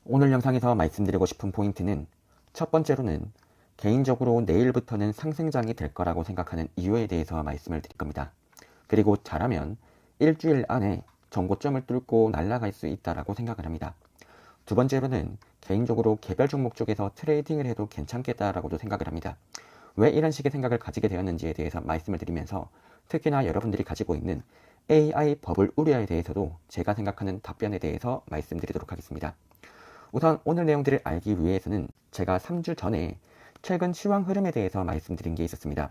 오늘 영상에서 말씀드리고 싶은 포인트는 첫 번째로는 개인적으로 내일부터는 상승장이 될 거라고 생각하는 이유에 대해서 말씀을 드릴 겁니다. 그리고 잘하면 일주일 안에 전고점을 뚫고 날아갈 수 있다고 생각을 합니다. 두 번째로는 개인적으로 개별 종목 쪽에서 트레이딩을 해도 괜찮겠다라고도 생각을 합니다. 왜 이런 식의 생각을 가지게 되었는지에 대해서 말씀을 드리면서 특히나 여러분들이 가지고 있는 AI 버블 우려에 대해서도 제가 생각하는 답변에 대해서 말씀드리도록 하겠습니다. 우선 오늘 내용들을 알기 위해서는 제가 3주 전에 최근 시황 흐름에 대해서 말씀드린 게 있었습니다.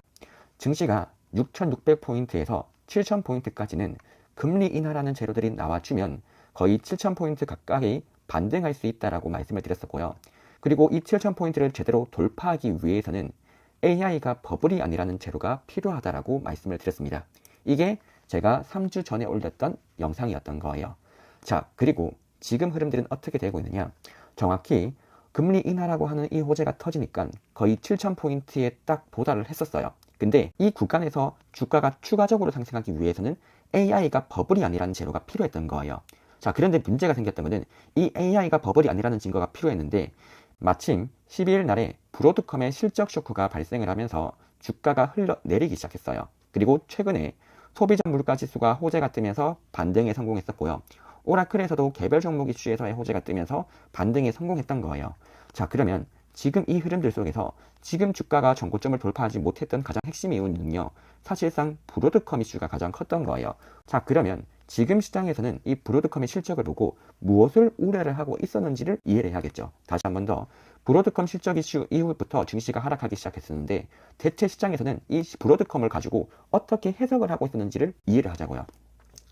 증시가 6,600포인트에서 7,000포인트까지는 금리 인하라는 재료들이 나와주면 거의 7,000포인트 가까이 반등할 수 있다라고 말씀을 드렸었고요. 그리고 이 7,000포인트를 제대로 돌파하기 위해서는 AI가 버블이 아니라는 재료가 필요하다라고 말씀을 드렸습니다. 이게 제가 3주 전에 올렸던 영상이었던 거예요. 자, 그리고 지금 흐름들은 어떻게 되고 있느냐? 정확히 금리 인하라고 하는 이 호재가 터지니까 거의 7,000포인트에 딱 도달을 했었어요. 근데 이 구간에서 주가가 추가적으로 상승하기 위해서는 AI가 버블이 아니라는 재료가 필요했던 거예요. 자, 그런데 문제가 생겼던 것은 이 AI가 버블이 아니라는 증거가 필요했는데 마침 12일 날에 브로드컴의 실적 쇼크가 발생을 하면서 주가가 흘러내리기 시작했어요. 그리고 최근에 소비자 물가 지수가 호재가 뜨면서 반등에 성공했었고요. 오라클에서도 개별 종목 이슈에서의 호재가 뜨면서 반등에 성공했던 거예요. 자, 그러면 지금 이 흐름들 속에서 지금 주가가 전고점을 돌파하지 못했던 가장 핵심 이유는요, 사실상 브로드컴 이슈가 가장 컸던 거예요. 자, 그러면 지금 시장에서는 이 브로드컴의 실적을 보고 무엇을 우려를 하고 있었는지를 이해를 해야겠죠. 다시 한 번 더, 브로드컴 실적 이슈 이후부터 증시가 하락하기 시작했었는데 대체 시장에서는 이 브로드컴을 가지고 어떻게 해석을 하고 있었는지를 이해를 하자고요.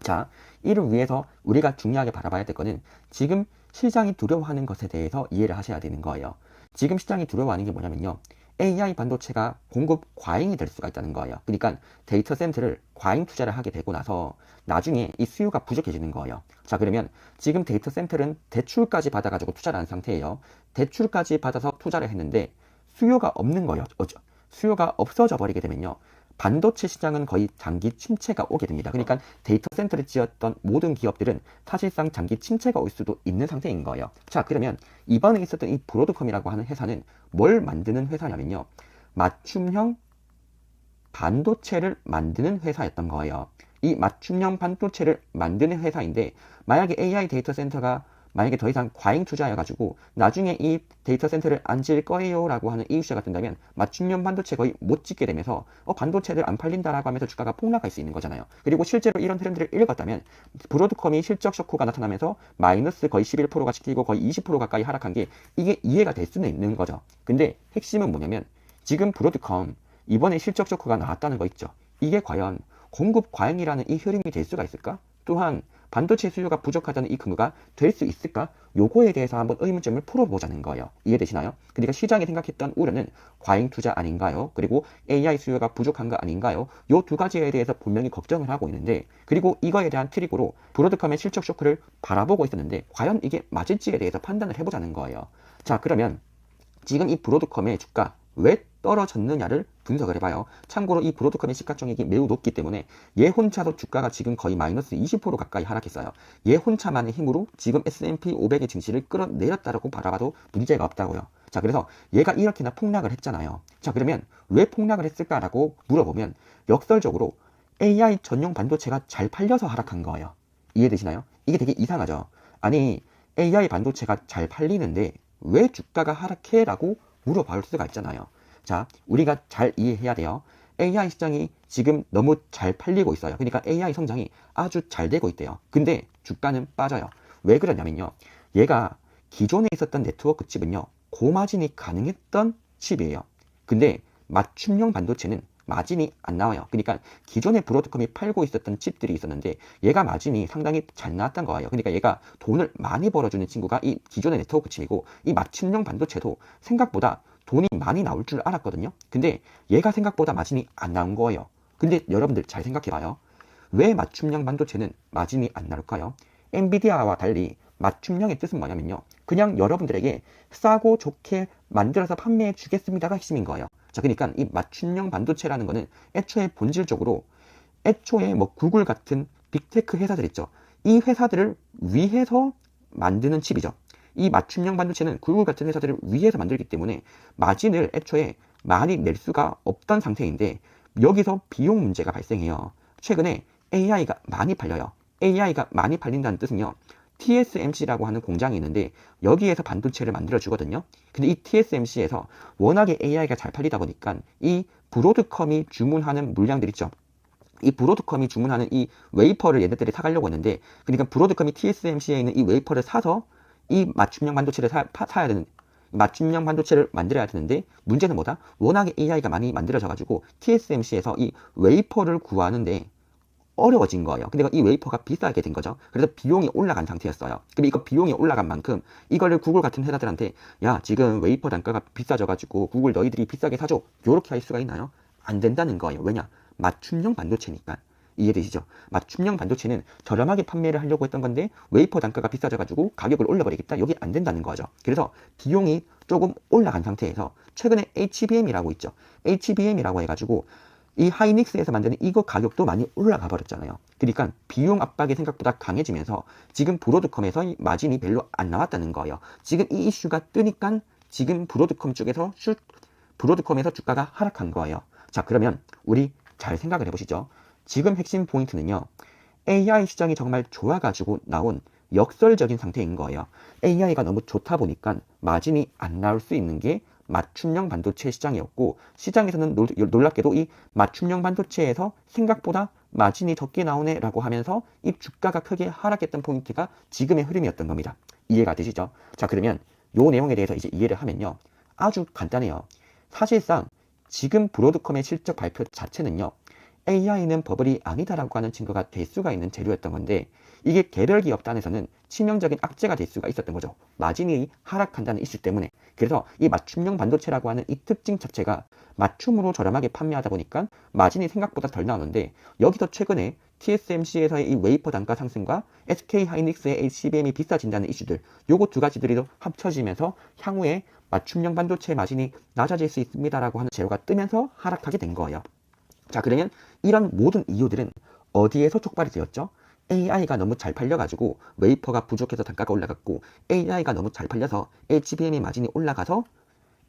자, 이를 위해서 우리가 중요하게 바라봐야 될 거는 지금 시장이 두려워하는 것에 대해서 이해를 하셔야 되는 거예요. 지금 시장이 두려워하는 게 뭐냐면요, AI 반도체가 공급 과잉이 될 수가 있다는 거예요. 그러니까 데이터 센터를 과잉 투자를 하게 되고 나서 나중에 이 수요가 부족해지는 거예요. 자, 그러면 지금 데이터 센터는 대출까지 받아가지고 투자를 한 상태예요. 대출까지 받아서 투자를 했는데 수요가 없는 거예요. 수요가 없어져 버리게 되면요, 반도체 시장은 거의 장기 침체가 오게 됩니다. 그러니까 데이터 센터를 지었던 모든 기업들은 사실상 장기 침체가 올 수도 있는 상태인 거예요. 자, 그러면 이번에 있었던 이 브로드컴이라고 하는 회사는 뭘 만드는 회사냐면요, 맞춤형 반도체를 만드는 회사였던 거예요. 이 맞춤형 반도체를 만드는 회사인데 만약에 AI 데이터 센터가 만약에 더 이상 과잉 투자해가지고 나중에 이 데이터 센터를 안 지을 거예요 라고 하는 이 이슈가 뜬다면 맞춤형 반도체 거의 못 짓게 되면서 반도체들 안 팔린다라고 하면서 주가가 폭락할 수 있는 거잖아요. 그리고 실제로 이런 트렌드를 읽었다면 브로드컴이 실적 쇼크가 나타나면서 마이너스 거의 11%가 찍히고 거의 20% 가까이 하락한 게 이게 이해가 될 수는 있는 거죠. 근데 핵심은 뭐냐면 지금 브로드컴 이번에 실적 쇼크가 나왔다는 거 있죠. 이게 과연 공급 과잉이라는 이 흐름이 될 수가 있을까? 또한 반도체 수요가 부족하다는 이 근거가 될 수 있을까? 요거에 대해서 한번 의문점을 풀어보자는 거예요. 이해되시나요? 그러니까 시장이 생각했던 우려는 과잉 투자 아닌가요? 그리고 AI 수요가 부족한 거 아닌가요? 요 두 가지에 대해서 분명히 걱정을 하고 있는데, 그리고 이거에 대한 트릭으로 브로드컴의 실적 쇼크를 바라보고 있었는데 과연 이게 맞을지에 대해서 판단을 해보자는 거예요. 자, 그러면 지금 이 브로드컴의 주가 왜 떨어졌느냐를 분석을 해봐요. 참고로 이 브로드컴의 시가총액이 매우 높기 때문에 얘 혼자도 주가가 지금 거의 마이너스 20% 가까이 하락했어요. 얘 혼자만의 힘으로 지금 S&P 500의 증시를 끌어내렸다라고 바라봐도 문제가 없다고요. 자, 그래서 얘가 이렇게나 폭락을 했잖아요. 자, 그러면 왜 폭락을 했을까라고 물어보면 역설적으로 AI 전용 반도체가 잘 팔려서 하락한 거예요. 이해되시나요? 이게 되게 이상하죠. 아니, AI 반도체가 잘 팔리는데 왜 주가가 하락해? 라고 물어볼 수가 있잖아요. 자, 우리가 잘 이해해야 돼요. AI 시장이 지금 너무 잘 팔리고 있어요. 그러니까 AI 성장이 아주 잘 되고 있대요. 근데 주가는 빠져요. 왜 그러냐면요, 얘가 기존에 있었던 네트워크 칩은요, 고마진이 가능했던 칩이에요. 근데 맞춤형 반도체는 마진이 안 나와요. 그러니까 기존에 브로드컴이 팔고 있었던 칩들이 있었는데 얘가 마진이 상당히 잘 나왔던 거예요. 그러니까 얘가 돈을 많이 벌어주는 친구가 이 기존의 네트워크 칩이고, 이 맞춤형 반도체도 생각보다 돈이 많이 나올 줄 알았거든요. 근데 얘가 생각보다 마진이 안 나온 거예요. 근데 여러분들 잘 생각해봐요. 왜 맞춤형 반도체는 마진이 안 나올까요? 엔비디아와 달리 맞춤형의 뜻은 뭐냐면요, 그냥 여러분들에게 싸고 좋게 만들어서 판매해 주겠습니다가 핵심인 거예요. 자, 그러니까 이 맞춤형 반도체라는 거는 애초에 본질적으로 애초에 뭐 구글 같은 빅테크 회사들 있죠. 이 회사들을 위해서 만드는 칩이죠. 이 맞춤형 반도체는 구글 같은 회사들을 위해서 만들기 때문에 마진을 애초에 많이 낼 수가 없던 상태인데 여기서 비용 문제가 발생해요. 최근에 AI가 많이 팔려요. AI가 많이 팔린다는 뜻은요. TSMC라고 하는 공장이 있는데 여기에서 반도체를 만들어 주거든요. 근데 이 TSMC에서 워낙에 AI가 잘 팔리다 보니까 이 브로드컴이 주문하는 물량들 있죠. 이 브로드컴이 주문하는 이 웨이퍼를 얘네들이 사가려고 했는데, 그러니까 브로드컴이 TSMC에 있는 이 웨이퍼를 사서 이 맞춤형 반도체를 사야 되는, 맞춤형 반도체를 만들어야 되는데, 문제는 뭐다? 워낙에 AI가 많이 만들어져가지고 TSMC에서 이 웨이퍼를 구하는데 어려워진 거예요. 근데 이 웨이퍼가 비싸게 된 거죠. 그래서 비용이 올라간 상태였어요. 근데 이거 비용이 올라간 만큼 이거를 구글 같은 회사들한테 야, 지금 웨이퍼 단가가 비싸져가지고 구글 너희들이 비싸게 사줘, 요렇게 할 수가 있나요? 안 된다는 거예요. 왜냐? 맞춤형 반도체니까. 이해되시죠? 맞춤형 반도체는 저렴하게 판매를 하려고 했던 건데 웨이퍼 단가가 비싸져가지고 가격을 올려버리겠다? 여기 안 된다는 거죠. 그래서 비용이 조금 올라간 상태에서 최근에 HBM이라고 있죠. HBM이라고 해가지고 이 하이닉스에서 만드는 이거 가격도 많이 올라가 버렸잖아요. 그러니까 비용 압박이 생각보다 강해지면서 지금 브로드컴에서 이 마진이 별로 안 나왔다는 거예요. 지금 이 이슈가 뜨니까 지금 브로드컴에서 주가가 하락한 거예요. 자, 그러면 우리 잘 생각을 해보시죠. 지금 핵심 포인트는요. AI 시장이 정말 좋아가지고 나온 역설적인 상태인 거예요. AI가 너무 좋다 보니까 마진이 안 나올 수 있는 게 맞춤형 반도체 시장이었고, 시장에서는 놀랍게도 이 맞춤형 반도체에서 생각보다 마진이 적게 나오네 라고 하면서 이 주가가 크게 하락했던 포인트가 지금의 흐름이었던 겁니다. 이해가 되시죠? 자, 그러면 요 내용에 대해서 이제 이해를 하면요. 아주 간단해요. 사실상 지금 브로드컴의 실적 발표 자체는요. AI는 버블이 아니다라고 하는 증거가 될 수가 있는 재료였던 건데, 이게 개별 기업 단에서는 치명적인 악재가 될 수가 있었던 거죠. 마진이 하락한다는 이슈 때문에. 그래서 이 맞춤형 반도체라고 하는 이 특징 자체가 맞춤으로 저렴하게 판매하다 보니까 마진이 생각보다 덜 나오는데, 여기서 최근에 TSMC에서의 이 웨이퍼 단가 상승과 SK 하이닉스의 HBM이 비싸진다는 이슈들, 요거 두 가지들이 합쳐지면서 향후에 맞춤형 반도체 마진이 낮아질 수 있습니다라고 하는 재료가 뜨면서 하락하게 된 거예요. 자, 그러면 이런 모든 이유들은 어디에서 촉발이 되었죠? AI가 너무 잘 팔려가지고 웨이퍼가 부족해서 단가가 올라갔고, AI가 너무 잘 팔려서 HBM의 마진이 올라가서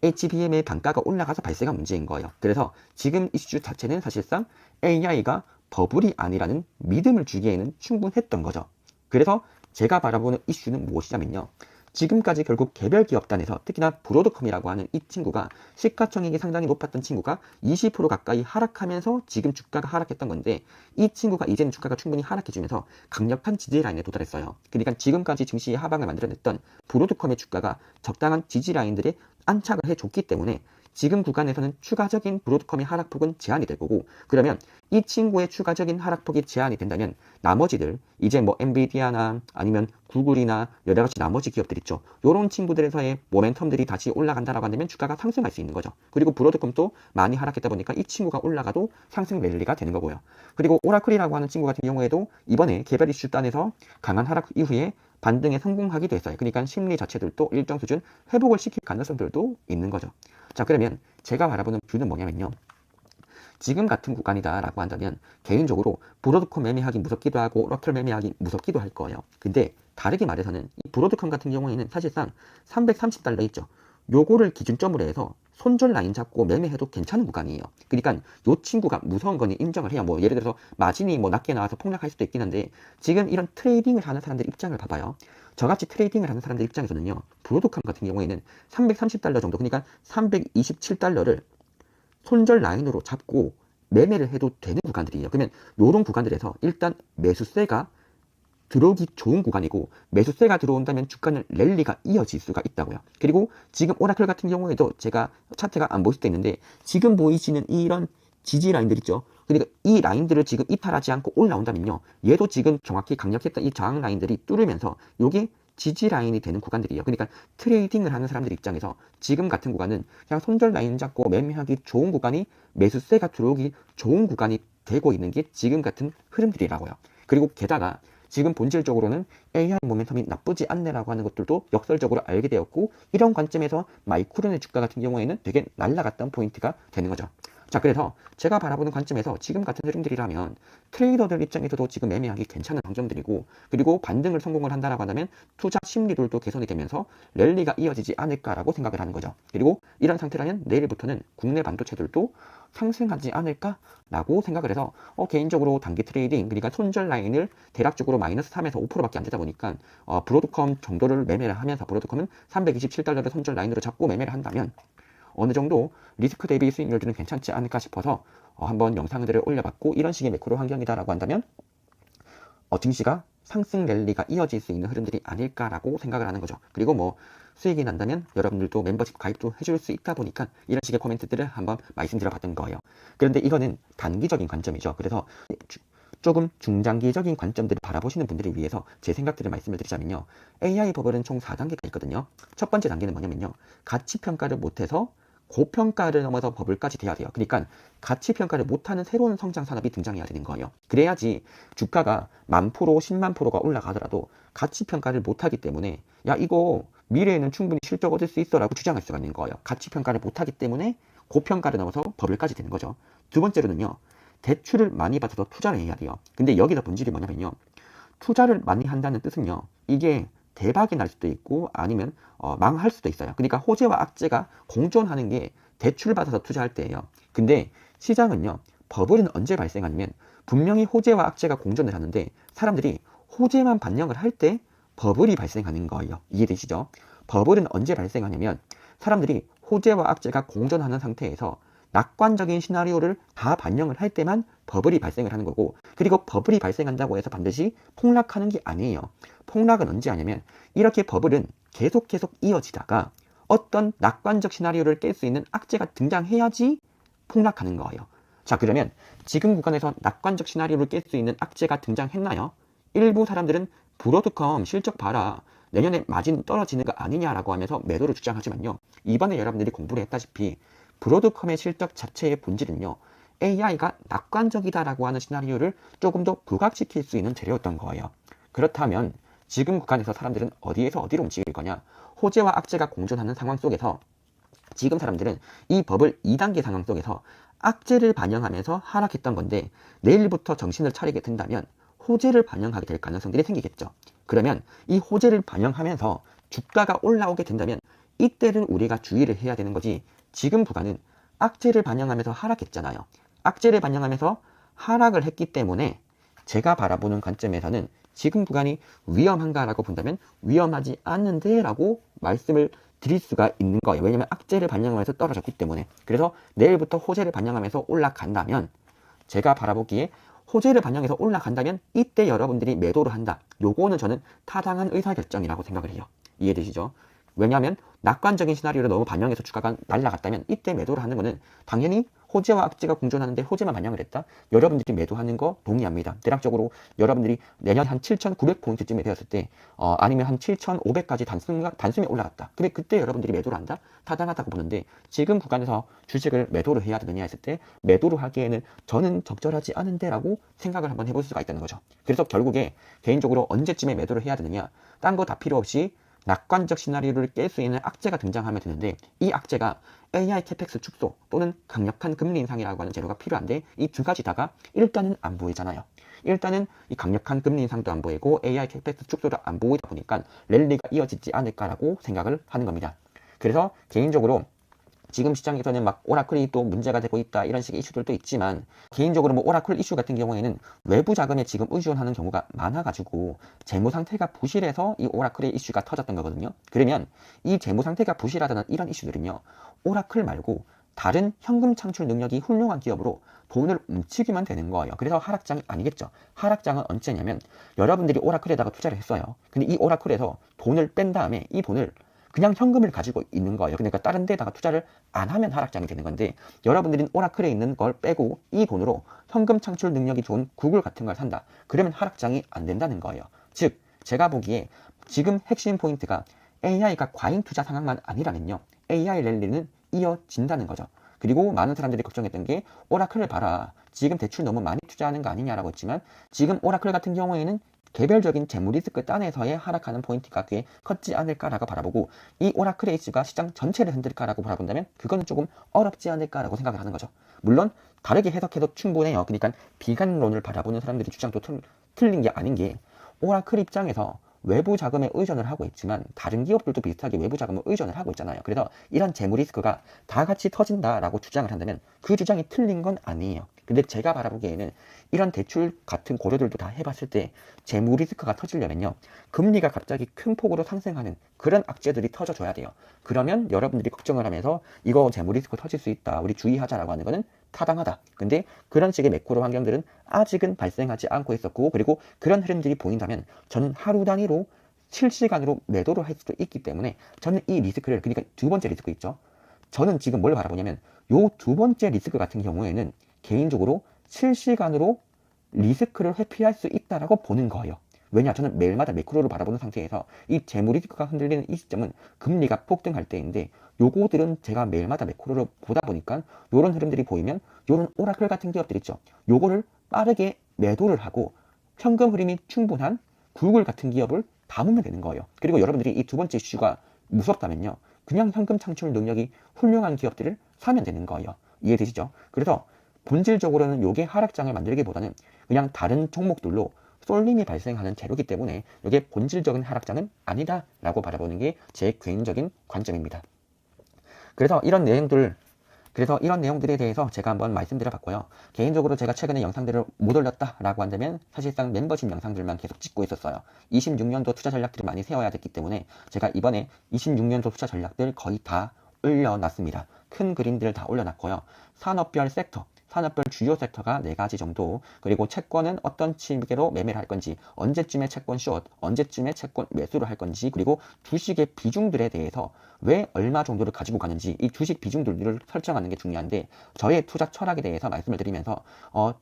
HBM의 단가가 올라가서 발생한 문제인 거예요. 그래서 지금 이슈 자체는 사실상 AI가 버블이 아니라는 믿음을 주기에는 충분했던 거죠. 그래서 제가 바라보는 이슈는 무엇이냐면요. 지금까지 결국 개별 기업단에서 특히나 브로드컴이라고 하는 이 친구가 시가총액이 상당히 높았던 친구가 20% 가까이 하락하면서 지금 주가가 하락했던 건데, 이 친구가 이제는 주가가 충분히 하락해주면서 강력한 지지 라인에 도달했어요. 그러니까 지금까지 증시의 하방을 만들어냈던 브로드컴의 주가가 적당한 지지 라인들에 안착을 해줬기 때문에 지금 구간에서는 추가적인 브로드컴의 하락폭은 제한이 될 거고, 그러면 이 친구의 추가적인 하락폭이 제한이 된다면 나머지들, 이제 뭐 엔비디아나 아니면 구글이나 여러 가지 나머지 기업들 있죠. 요런 친구들에서의 모멘텀들이 다시 올라간다라고 한다면 주가가 상승할 수 있는 거죠. 그리고 브로드컴도 많이 하락했다 보니까 이 친구가 올라가도 상승 랠리가 되는 거고요. 그리고 오라클이라고 하는 친구 같은 경우에도 이번에 개별 이슈 단에서 강한 하락 이후에 반등에 성공하기도 했어요. 그러니까 심리 자체들도 일정 수준 회복을 시킬 가능성들도 있는 거죠. 자, 그러면 제가 바라보는 뷰는 뭐냐면요. 지금 같은 구간이다라고 한다면 개인적으로 브로드컴 매매하기 무섭기도 하고 오라클 매매하기 무섭기도 할 거예요. 근데 다르게 말해서는 이 브로드컴 같은 경우에는 사실상 330달러 있죠. 요거를 기준점으로 해서 손절 라인 잡고 매매해도 괜찮은 구간이에요. 그러니까 요 친구가 무서운 거니 인정을 해요. 뭐 예를 들어서 마진이 뭐 낮게 나와서 폭락할 수도 있긴 한데, 지금 이런 트레이딩을 하는 사람들 입장을 봐봐요. 저같이 트레이딩을 하는 사람들 입장에서는요, 브로드컴 같은 경우에는 330달러 정도, 그러니까 327달러를 손절 라인으로 잡고 매매를 해도 되는 구간들이에요. 그러면 이런 구간들에서 일단 매수세가 들어오기 좋은 구간이고, 매수세가 들어온다면 주가는 랠리가 이어질 수가 있다고요. 그리고 지금 오라클 같은 경우에도 제가 차트가 안 보일 수도 있는데 지금 보이시는 이런 지지 라인들 있죠. 그러니까 이 라인들을 지금 이탈하지 않고 올라온다면요, 얘도 지금 정확히 강력했던 이 저항 라인들이 뚫으면서 요게 지지 라인이 되는 구간들이에요. 그러니까 트레이딩을 하는 사람들 입장에서 지금 같은 구간은 그냥 손절 라인 잡고 매매하기 좋은 구간이, 매수세가 들어오기 좋은 구간이 되고 있는 게 지금 같은 흐름들이라고요. 그리고 게다가 지금 본질적으로는 AI 모멘텀이 나쁘지 않네라고 하는 것들도 역설적으로 알게 되었고, 이런 관점에서 마이크론의 주가 같은 경우에는 되게 날라갔던 포인트가 되는 거죠. 자, 그래서 제가 바라보는 관점에서 지금 같은 흐름들이라면 트레이더들 입장에서도 지금 매매하기 괜찮은 방점들이고, 그리고 반등을 성공을 한다라고 한다면 투자 심리들도 개선이 되면서 랠리가 이어지지 않을까라고 생각을 하는 거죠. 그리고 이런 상태라면 내일부터는 국내 반도체들도 상승하지 않을까라고 생각을 해서 개인적으로 단기 트레이딩, 그러니까 손절 라인을 대략적으로 마이너스 3에서 5%밖에 안 되다 보니까 브로드컴 정도를 매매를 하면서, 브로드컴은 327달러를 손절 라인으로 잡고 매매를 한다면 어느 정도 리스크 대비 수익률들은 괜찮지 않을까 싶어서 한번 영상들을 올려봤고, 이런 식의 매크로 환경이다라고 한다면 증시가 상승 랠리가 이어질 수 있는 흐름들이 아닐까라고 생각을 하는 거죠. 그리고 뭐 수익이 난다면 여러분들도 멤버십 가입도 해줄 수 있다 보니까 이런 식의 코멘트들을 한번 말씀드려봤던 거예요. 그런데 이거는 단기적인 관점이죠. 그래서 조금 중장기적인 관점들을 바라보시는 분들을 위해서 제 생각들을 말씀을 드리자면요, AI 버블은 총 4단계가 있거든요. 첫 번째 단계는 뭐냐면요, 가치평가를 못해서 고평가를 넘어서 버블까지 돼야 돼요. 그러니까 가치평가를 못하는 새로운 성장 산업이 등장해야 되는 거예요. 그래야지 주가가 10,000%, 100,000%가 올라가더라도 가치평가를 못하기 때문에 야, 이거 미래에는 충분히 실적 얻을 수 있어 라고 주장할 수가 있는 거예요. 가치평가를 못하기 때문에 고평가를 넘어서 버블까지 되는 거죠. 두 번째로는요, 대출을 많이 받아서 투자를 해야 돼요. 근데 여기서 본질이 뭐냐면요, 투자를 많이 한다는 뜻은요, 이게 대박이 날 수도 있고 아니면 망할 수도 있어요. 그러니까 호재와 악재가 공존하는 게 대출 받아서 투자할 때예요. 근데 시장은요, 버블은 언제 발생하냐면 분명히 호재와 악재가 공존을 하는데 사람들이 호재만 반영을 할 때 버블이 발생하는 거예요. 이해되시죠? 버블은 언제 발생하냐면 사람들이 호재와 악재가 공존하는 상태에서 낙관적인 시나리오를 다 반영을 할 때만 버블이 발생을 하는 거고, 그리고 버블이 발생한다고 해서 반드시 폭락하는 게 아니에요. 폭락은 언제 하냐면 이렇게 버블은 계속 이어지다가 어떤 낙관적 시나리오를 깰 수 있는 악재가 등장해야지 폭락하는 거예요. 자, 그러면 지금 구간에서 낙관적 시나리오를 깰 수 있는 악재가 등장했나요? 일부 사람들은 브로드컴 실적 봐라, 내년에 마진 떨어지는 거 아니냐라고 하면서 매도를 주장하지만요, 이번에 여러분들이 공부를 했다시피 브로드컴의 실적 자체의 본질은요, AI가 낙관적이다라고 하는 시나리오를 조금 더 부각시킬 수 있는 재료였던 거예요. 그렇다면 지금 구간에서 사람들은 어디에서 어디로 움직일 거냐? 호재와 악재가 공존하는 상황 속에서 지금 사람들은 이 버블 2단계 상황 속에서 악재를 반영하면서 하락했던 건데, 내일부터 정신을 차리게 된다면 호재를 반영하게 될 가능성들이 생기겠죠. 그러면 이 호재를 반영하면서 주가가 올라오게 된다면 이때를 우리가 주의를 해야 되는 거지, 지금 구간은 악재를 반영하면서 하락했잖아요. 악재를 반영하면서 하락을 했기 때문에 제가 바라보는 관점에서는 지금 구간이 위험한가라고 본다면 위험하지 않는데 라고 말씀을 드릴 수가 있는 거예요. 왜냐면 악재를 반영하면서 떨어졌기 때문에. 그래서 내일부터 호재를 반영하면서 올라간다면, 제가 바라보기에 호재를 반영해서 올라간다면 이때 여러분들이 매도를 한다, 요거는 저는 타당한 의사결정이라고 생각을 해요. 이해되시죠? 왜냐하면 낙관적인 시나리오를 너무 반영해서 주가가 날아갔다면 이때 매도를 하는 거는 당연히 호재와 악재가 공존하는데 호재만 반영을 했다, 여러분들이 매도하는 거 동의합니다. 대략적으로 여러분들이 내년 한 7,900포인트쯤에 되었을 때 아니면 한 7,500까지 단숨에 올라갔다, 근데 그때 여러분들이 매도를 한다? 타당하다고 보는데, 지금 구간에서 주식을 매도를 해야 되느냐 했을 때 매도를 하기에는 저는 적절하지 않은데 라고 생각을 한번 해볼 수가 있다는 거죠. 그래서 결국에 개인적으로 언제쯤에 매도를 해야 되느냐, 딴 거 다 필요 없이 낙관적 시나리오를 깰 수 있는 악재가 등장하면 되는데, 이 악재가 AI 캐펙스 축소 또는 강력한 금리 인상이라고 하는 재료가 필요한데 이 두 가지 다가 일단은 안 보이잖아요. 일단은 이 강력한 금리 인상도 안 보이고 AI 캐펙스 축소도 안 보이다 보니까 랠리가 이어지지 않을까라고 생각을 하는 겁니다. 그래서 개인적으로 지금 시장에서는 막 오라클이 또 문제가 되고 있다, 이런 식의 이슈들도 있지만, 개인적으로 뭐 오라클 이슈 같은 경우에는 외부 자금에 지금 의존하는 경우가 많아가지고 재무 상태가 부실해서 이 오라클의 이슈가 터졌던 거거든요. 그러면 이 재무 상태가 부실하다는 이런 이슈들은요, 오라클 말고 다른 현금 창출 능력이 훌륭한 기업으로 돈을 훔치기만 되는 거예요. 그래서 하락장이 아니겠죠. 하락장은 언제냐면 여러분들이 오라클에다가 투자를 했어요. 근데 이 오라클에서 돈을 뺀 다음에 이 돈을 그냥 현금을 가지고 있는 거예요. 그러니까 다른 데다가 투자를 안 하면 하락장이 되는 건데, 여러분들이 오라클에 있는 걸 빼고 이 돈으로 현금 창출 능력이 좋은 구글 같은 걸 산다, 그러면 하락장이 안 된다는 거예요. 즉 제가 보기에 지금 핵심 포인트가 AI가 과잉 투자 상황만 아니라면요, AI 랠리는 이어진다는 거죠. 그리고 많은 사람들이 걱정했던 게 오라클을 봐라, 지금 대출 너무 많이 투자하는 거 아니냐라고 했지만, 지금 오라클 같은 경우에는 개별적인 재무 리스크 단에서의 하락하는 포인트가 꽤 컸지 않을까라고 바라보고, 이 오라클 H가 시장 전체를 흔들까라고 바라본다면 그거는 조금 어렵지 않을까라고 생각을 하는 거죠. 물론 다르게 해석해도 충분해요. 그러니까 비관론을 바라보는 사람들의 주장도 틀린 게 아닌 게, 오라클 입장에서 외부 자금에 의존을 하고 있지만 다른 기업들도 비슷하게 외부 자금에 의존을 하고 있잖아요. 그래서 이런 재무 리스크가 다 같이 터진다라고 주장을 한다면 그 주장이 틀린 건 아니에요. 근데 제가 바라보기에는 이런 대출 같은 고려들도 다 해봤을 때 재무 리스크가 터지려면요, 금리가 갑자기 큰 폭으로 상승하는 그런 악재들이 터져줘야 돼요. 그러면 여러분들이 걱정을 하면서 이거 재무 리스크 터질 수 있다, 우리 주의하자라고 하는 거는 타당하다. 근데 그런 식의 매크로 환경들은 아직은 발생하지 않고 있었고, 그리고 그런 흐름들이 보인다면 저는 하루 단위로 실시간으로 매도를 할 수도 있기 때문에 저는 이 리스크를, 그러니까 두 번째 리스크 있죠, 저는 지금 뭘 바라보냐면 요 두 번째 리스크 같은 경우에는 개인적으로 실시간으로 리스크를 회피할 수 있다라고 보는 거예요. 왜냐, 저는 매일마다 매크로를 바라보는 상태에서 이 재무 리스크가 흔들리는 이 시점은 금리가 폭등할 때인데, 요거들은 제가 매일마다 매크로를 보다 보니까 요런 흐름들이 보이면 요런 오라클 같은 기업들 있죠, 요거를 빠르게 매도를 하고 현금 흐름이 충분한 구글 같은 기업을 담으면 되는 거예요. 그리고 여러분들이 이 두 번째 이슈가 무섭다면요, 그냥 현금 창출 능력이 훌륭한 기업들을 사면 되는 거예요. 이해되시죠? 그래서 본질적으로는 요게 하락장을 만들기보다는 그냥 다른 종목들로 쏠림이 발생하는 재료이기 때문에 이게 본질적인 하락장은 아니다라고 바라보는 게 제 개인적인 관점입니다. 그래서 이런 내용들에 대해서 제가 한번 말씀드려봤고요. 개인적으로 제가 최근에 영상들을 못 올렸다라고 한다면 사실상 멤버십 영상들만 계속 찍고 있었어요. 26년도 투자 전략들을 많이 세워야 됐기 때문에 제가 이번에 26년도 투자 전략들 거의 다 올려놨습니다. 큰 그림들을 다 올려놨고요. 산업별 주요 섹터가 4가지 정도, 그리고 채권은 어떤 시기로 매매를 할 건지, 언제쯤에 채권 숏, 언제쯤에 채권 매수를 할 건지, 그리고 주식의 비중들에 대해서 왜 얼마 정도를 가지고 가는지, 이 주식 비중들을 설정하는 게 중요한데, 저의 투자 철학에 대해서 말씀을 드리면서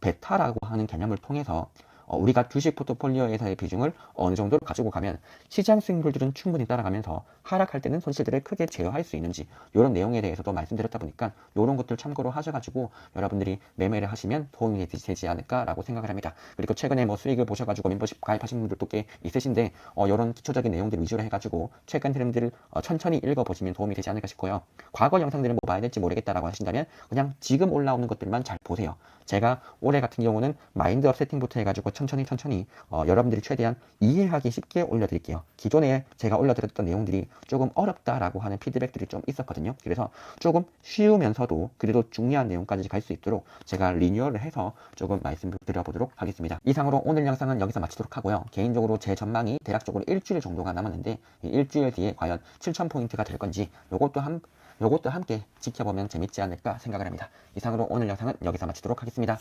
베타라고 하는 개념을 통해서 우리가 주식 포트폴리오에서의 비중을 어느 정도로 가지고 가면 시장 스윙들은 충분히 따라가면서 하락할 때는 손실들을 크게 제어할 수 있는지, 이런 내용에 대해서도 말씀드렸다 보니까 이런 것들 참고로 하셔가지고 여러분들이 매매를 하시면 도움이 되지 않을까라고 생각을 합니다. 그리고 최근에 뭐 수익을 보셔가지고 멤버십 가입하신 분들도 꽤 있으신데 이런 기초적인 내용들 위주로 해가지고 최근 흐름들을 천천히 읽어보시면 도움이 되지 않을까 싶고요. 과거 영상들은 뭐 봐야 될지 모르겠다라고 하신다면 그냥 지금 올라오는 것들만 잘 보세요. 제가 올해 같은 경우는 마인드업 세팅부터 해가지고 천천히 여러분들이 최대한 이해하기 쉽게 올려드릴게요. 기존에 제가 올려드렸던 내용들이 조금 어렵다라고 하는 피드백들이 좀 있었거든요. 그래서 조금 쉬우면서도 그래도 중요한 내용까지 갈 수 있도록 제가 리뉴얼을 해서 조금 말씀드려보도록 하겠습니다. 이상으로 오늘 영상은 여기서 마치도록 하고요. 개인적으로 제 전망이 대략적으로 일주일 정도가 남았는데, 이 일주일 뒤에 과연 7,000포인트가 될 건지 요것도 함께 지켜보면 재밌지 않을까 생각을 합니다. 이상으로 오늘 영상은 여기서 마치도록 하겠습니다.